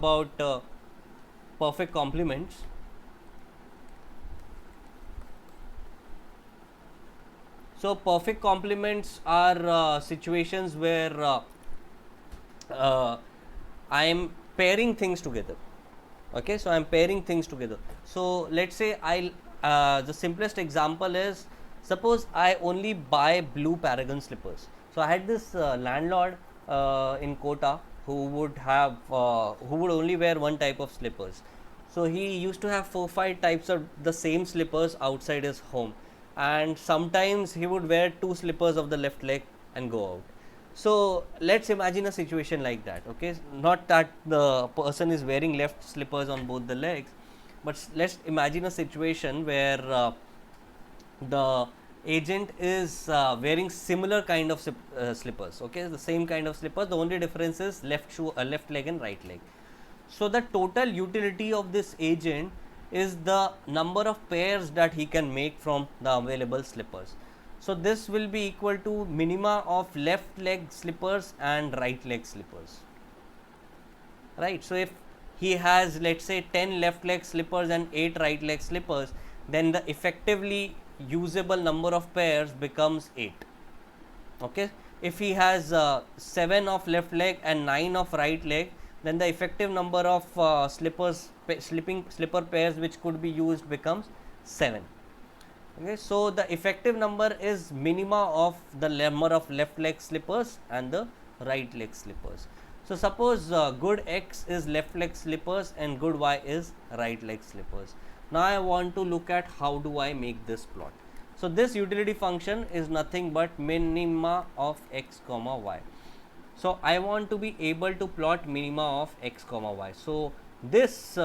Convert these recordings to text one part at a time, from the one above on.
about perfect complements. So perfect complements are situations where I am pairing things together. Okay, so I am pairing things together. So let's say the simplest example is, suppose I only buy blue Paragon slippers. So I had this landlord in Kota who would only wear one type of slippers. So he used to have 4-5 types of the same slippers outside his home, and sometimes he would wear two slippers of the left leg and go out. So let's imagine a situation like that. Okay, not that the person is wearing left slippers on both the legs, but let's imagine a situation where the agent is wearing similar kind of slippers. Okay, the same kind of slippers, the only difference is left leg and right leg. So the total utility of this agent is the number of pairs that he can make from the available slippers. So this will be equal to minima of left leg slippers and right leg slippers, right? So if he has, let's say, 10 left leg slippers and 8 right leg slippers, then the effectively usable number of pairs becomes 8. Okay, if he has 7 of left leg and 9 of right leg, then the effective number of slipper pairs which could be used becomes 7. Okay, so the effective number is minima of the number of left leg slippers and the right leg slippers. So suppose good X is left leg slippers and good Y is right leg slippers. Now I want to look at how do I make this plot. So this utility function is nothing but minima of X comma Y. So I want to be able to plot minima of X comma Y. So this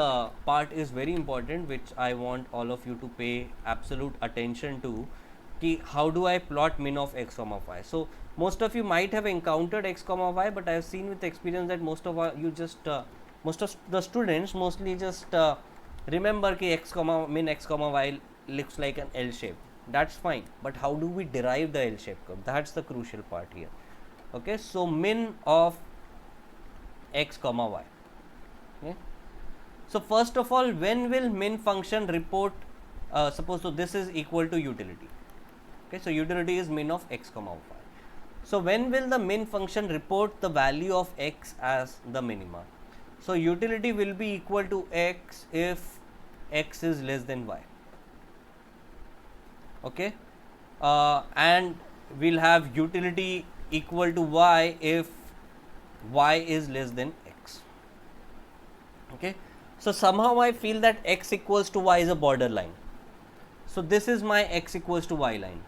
part is very important, which I want all of you to pay absolute attention to. How do I plot min of X comma Y? So most of you might have encountered X comma Y, but I have seen with experience that most of the students mostly just remember ki min X comma Y looks like an L shape. That's fine, but how do we derive the L shape curve? That's the crucial part here. Okay, so min of X comma Y. Okay. So first of all, when will min function report, suppose so this is equal to utility. Okay, so utility is min of X comma Y. So when will the min function report the value of X as the minima? So utility will be equal to X if X is less than Y. Okay, and we'll have utility equal to Y if Y is less than X. Okay, so somehow I feel that X equals to Y is a borderline. So this is my X equals to Y line.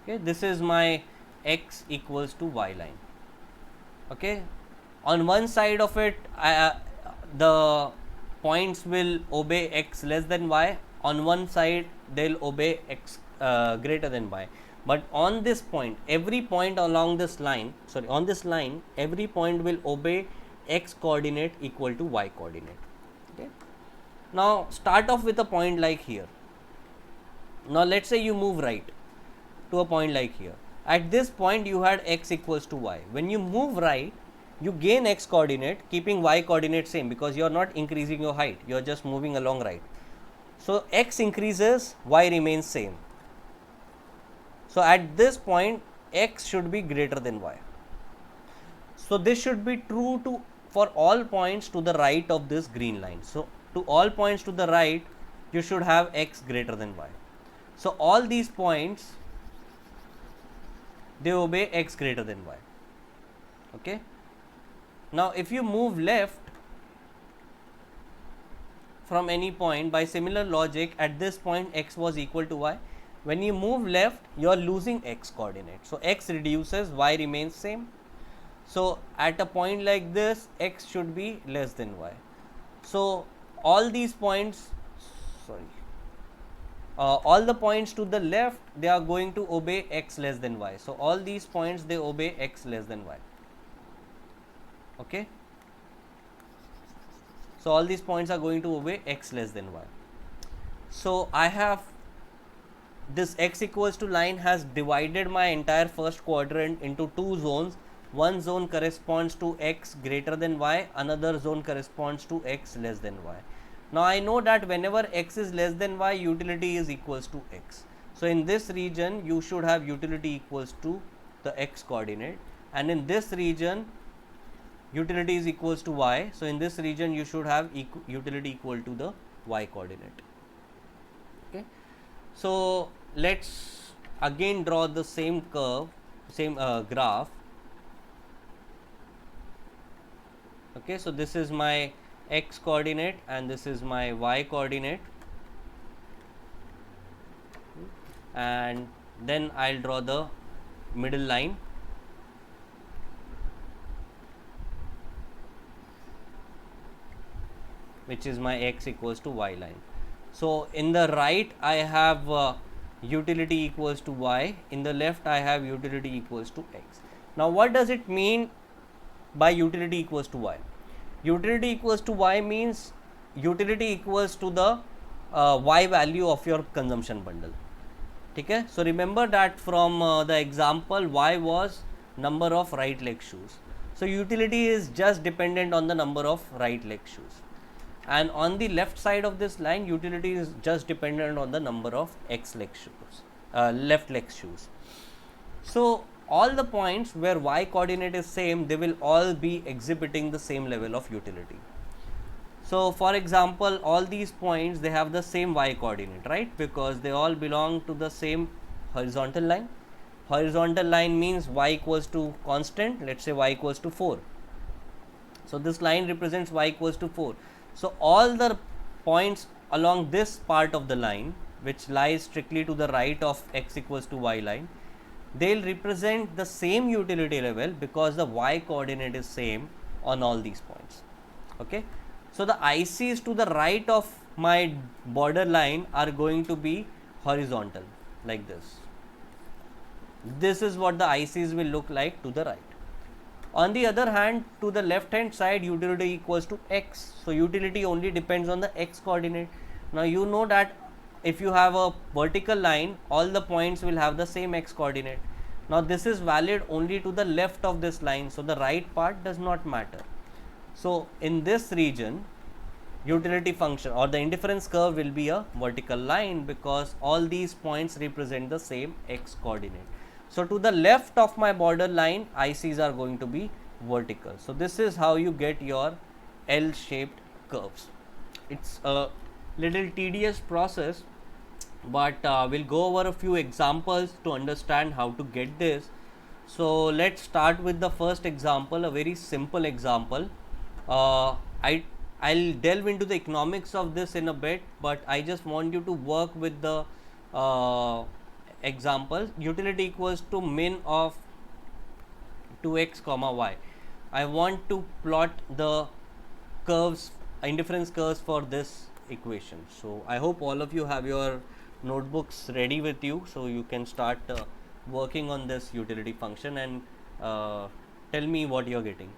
Okay, this is my X equals to Y line. Okay, on one side of it, the points will obey X less than Y. On one side, they'll obey X greater than Y. But on this point, every point along this line, on this line, every point will obey X coordinate equal to Y coordinate. Okay. Now start off with a point like here. Now let's say you move right to a point like here. At this point you had X equals to Y. When you move right, you gain X coordinate keeping Y coordinate same, because you are not increasing your height, you are just moving along right. So X increases, Y remains same. So at this point X should be greater than Y. So this should be true for all points to the right of this green line. So to all points to the right, you should have X greater than Y. So all these points, they obey X greater than Y. Okay. Now if you move left from any point, by similar logic, at this point X was equal to Y. When you move left, you are losing X coordinate. So X reduces, Y remains same. So at a point like this, X should be less than Y. So all these points, all the points to the left, they are going to obey X less than Y. So all these points, they obey X less than Y. Okay. So all these points are going to obey X less than Y. So I have this x equals to line has divided my entire first quadrant into two zones. One zone corresponds to x greater than y, another zone corresponds to x less than y. Now I know that whenever x is less than y, utility is equals to x. So in this region you should have utility equals to the x coordinate, and in this region utility is equals to y. So in this region you should have utility equal to the y coordinate. Okay. So let's again draw the same curve, same graph. Okay, so this is my x coordinate and this is my y coordinate, and then I'll draw the middle line. Which is my x equals to y line. So in the right I have utility equals to y, in the left I have utility equals to x. Now what does it mean by utility equals to y? Utility equals to y means utility equals to the y value of your consumption bundle. Okay? So remember that from the example, y was number of right leg shoes. So utility is just dependent on the number of right leg shoes, and on the left side of this line utility is just dependent on the number of x leg shoes, left leg shoes. So all the points where y coordinate is same, they will all be exhibiting the same level of utility. So for example, all these points they have the same y coordinate, right, because they all belong to the same horizontal line. Horizontal line means y equals to constant, let's say y equals to 4. So this line represents y equals to 4. So all the points along this part of the line, which lies strictly to the right of x equals to y line, they will represent the same utility level because the y coordinate is same on all these points. Okay. So the ICs to the right of my border line are going to be horizontal like this. This is what the ICs will look like to the right. On the other hand, to the left hand side utility equals to x. So utility only depends on the x coordinate. Now you know that if you have a vertical line, all the points will have the same x coordinate. Now this is valid only to the left of this line, so the right part does not matter. So in this region, utility function or the indifference curve will be a vertical line because all these points represent the same x coordinate. So to the left of my border line, ICs are going to be vertical. So this is how you get your L-shaped curves. It's a little tedious process, but we'll go over a few examples to understand how to get this. So let's start with the first example, a very simple example. I'll delve into the economics of this in a bit, but I just want you to work with the example. Utility equals to min of 2x comma y. I want to plot the curves, indifference curves for this equation. So I hope all of you have your notebooks ready with you, so you can start working on this utility function and tell me what you're getting.